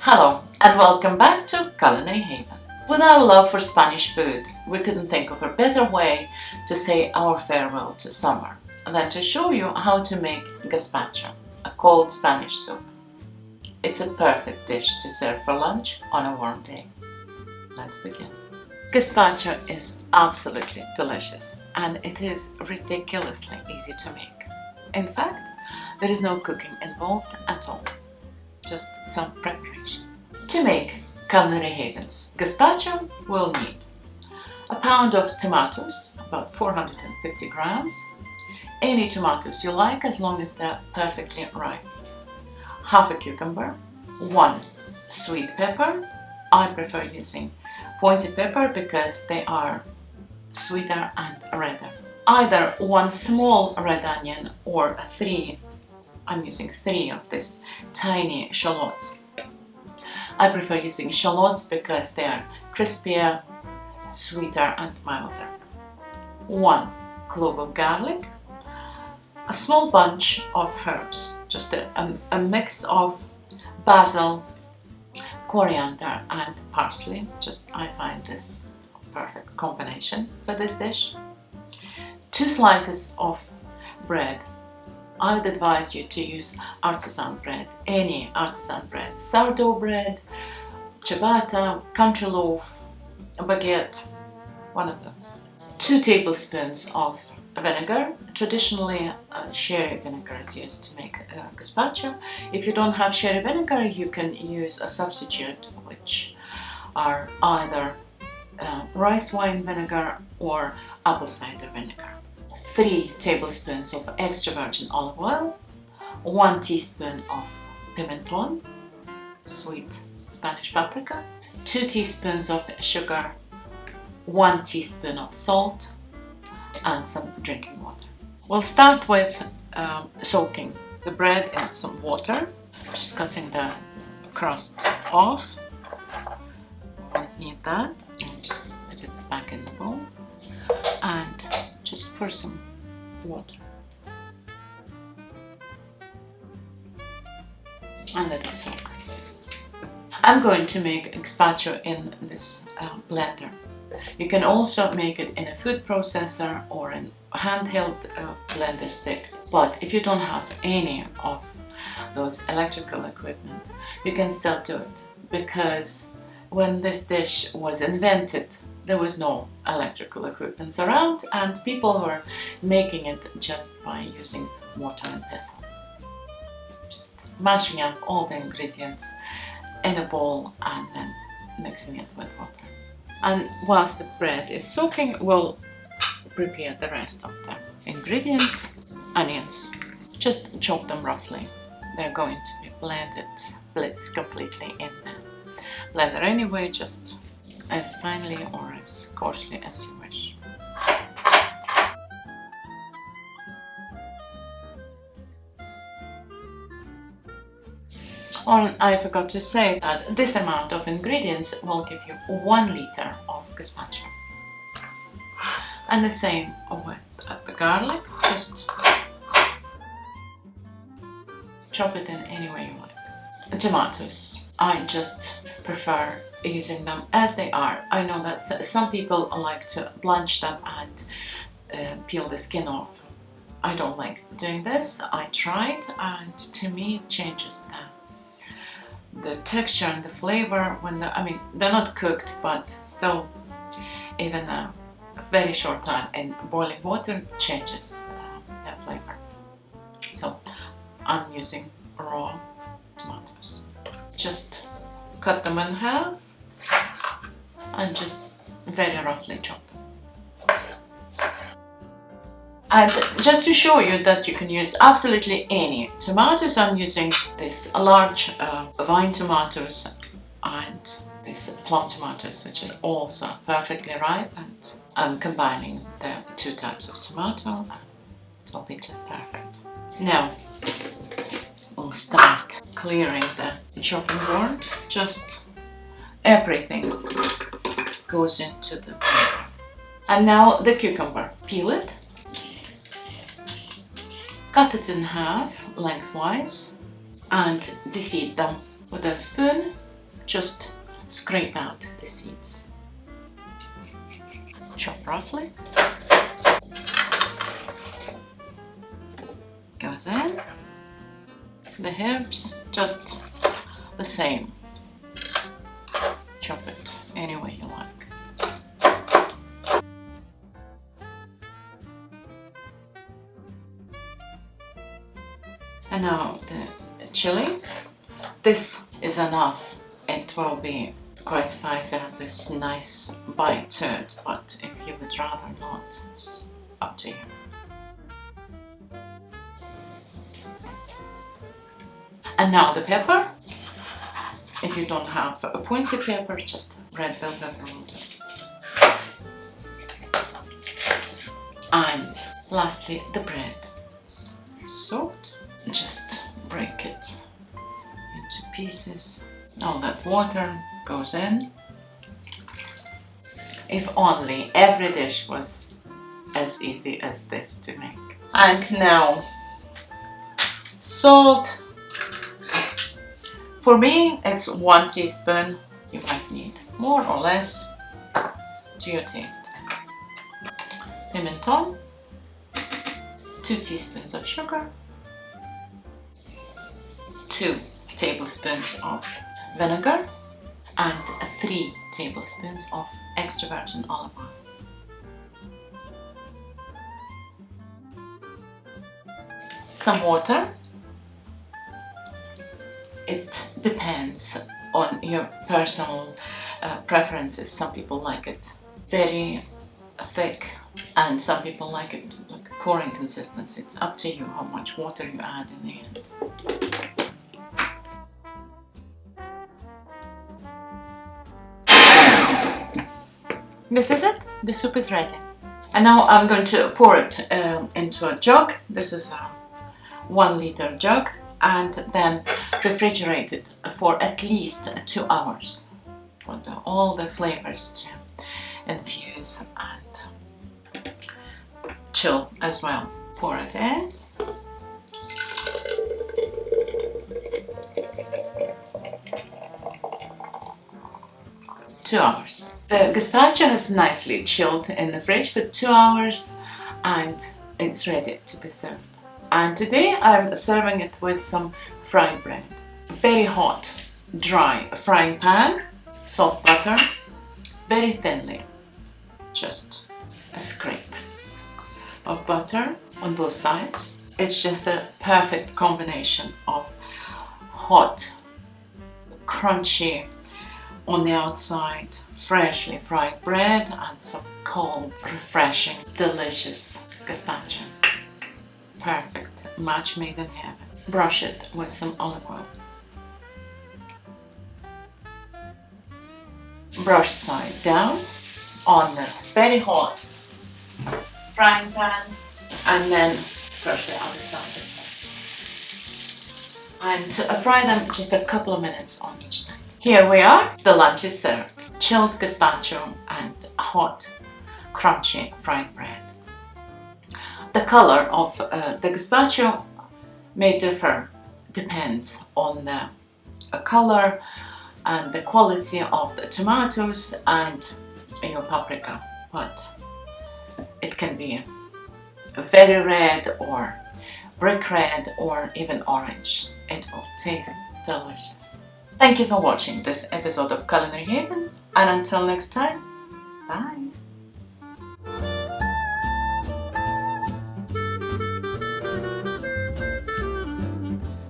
Hello and welcome back to Culinary Haven. With our love for Spanish food, we couldn't think of a better way to say our farewell to summer than to show you how to make gazpacho, a cold Spanish soup. It's a perfect dish to serve for lunch on a warm day. Let's begin. Gazpacho is absolutely delicious and it is ridiculously easy to make. In fact, there is no cooking involved at all, just some preparation. To make Culinary Haven's gazpacho, we'll need a pound of tomatoes, about 450 grams, any tomatoes you like as long as they're perfectly ripe, half a cucumber, one sweet pepper. I prefer using pointed pepper because they are sweeter and redder. Either one small red onion or three. I'm using 3 of these tiny shallots. I prefer using shallots because they are crispier, sweeter and milder. 1 clove of garlic, a small bunch of herbs, just a mix of basil, coriander and parsley. I find this perfect combination for this dish. 2 slices of bread. I would advise you to use artisan bread, any artisan bread, sourdough bread, ciabatta, country loaf, a baguette, one of those. 2 tablespoons of vinegar. Traditionally, sherry vinegar is used to make gazpacho. If you don't have sherry vinegar, you can use a substitute, which are either rice wine vinegar or apple cider vinegar. 3 tablespoons of extra virgin olive oil, 1 teaspoon of pimenton, sweet Spanish paprika, 2 teaspoons of sugar, 1 teaspoon of salt, and some drinking water. We'll start with soaking the bread in some water, just cutting the crust off. Won't need that. Just put it back in the bowl and just pour some water and let it soak. I'm going to make gazpacho in this blender. You can also make it in a food processor or in a handheld blender stick, but if you don't have any of those electrical equipment, you can still do it, because when this dish was invented there was no electrical equipment around and people were making it just by using mortar and pestle. Just mashing up all the ingredients in a bowl and then mixing it with water. And whilst the bread is soaking, we'll prepare the rest of the ingredients. Onions, just chop them roughly. They're going to be blitzed completely in the blender anyway, just as finely or as coarsely as you wish. Oh, I forgot to say that this amount of ingredients will give you 1 liter of gazpacho. And the same with the garlic, just chop it in any way you like. Tomatoes, I just prefer using them as they are. I know that some people like to blanch them and peel the skin off. I don't like doing this. I tried and to me it changes the texture and the flavor when they're not cooked, but still even a very short time in boiling water changes their flavor. So I'm using raw tomatoes. Just cut them in half and just very roughly chop them. And just to show you that you can use absolutely any tomatoes, I'm using this large vine tomatoes and these plum tomatoes, which is also perfectly ripe, and I'm combining the 2 types of tomato and it will be just perfect. Now we'll start clearing the chopping board. Just everything goes into the blender. And now the cucumber. Peel it, cut it in half lengthwise and deseed them with a spoon just scrape out the seeds. Chop roughly. Goes in. The herbs, just the same. Chop it any way you like. And now the chili. This is enough. It will be quite spicy, have this nice bite to it, but if you would rather not, it's up to you. And now the pepper. If you don't have a pointy pepper, just red bell pepper will do. And lastly, the bread. Soaked. Just break it into pieces. All that water goes in. If only every dish was as easy as this to make. And now salt. For me, it's 1 teaspoon. You might need more or less to your taste. Pimenton, 2 teaspoons of sugar, 2 tablespoons of vinegar, and 3 tablespoons of extra virgin olive oil. Some water. It depends on your personal preferences. Some people like it very thick and some people like it like pouring consistency. It's up to you how much water you add in the end. This is it. The soup is ready. And now I'm going to pour it into a jug. This is a 1 liter jug, and then refrigerate it for at least 2 hours for all the flavors to infuse and chill as well. Pour it in. Two hours. The gazpacho is nicely chilled in the fridge for 2 hours and it's ready to be served. And today I'm serving it with some fried bread. Very hot, dry frying pan, soft butter, very thinly, just a scrape of butter on both sides. It's just a perfect combination of hot, crunchy on the outside, freshly fried bread and some cold, refreshing, delicious gazpacho. Perfect match made in heaven. Brush it with some olive oil. Brush side down on the very hot frying pan and then brush the other side as well. And fry them just a couple of minutes on each side. Here we are, the lunch is served. Chilled gazpacho and hot, crunchy fried bread. The color of the gazpacho may differ, depends on the color and the quality of the tomatoes and your paprika, but it can be very red or brick red or even orange. It will taste delicious. Thank you for watching this episode of Culinary Haven, and until next time, bye!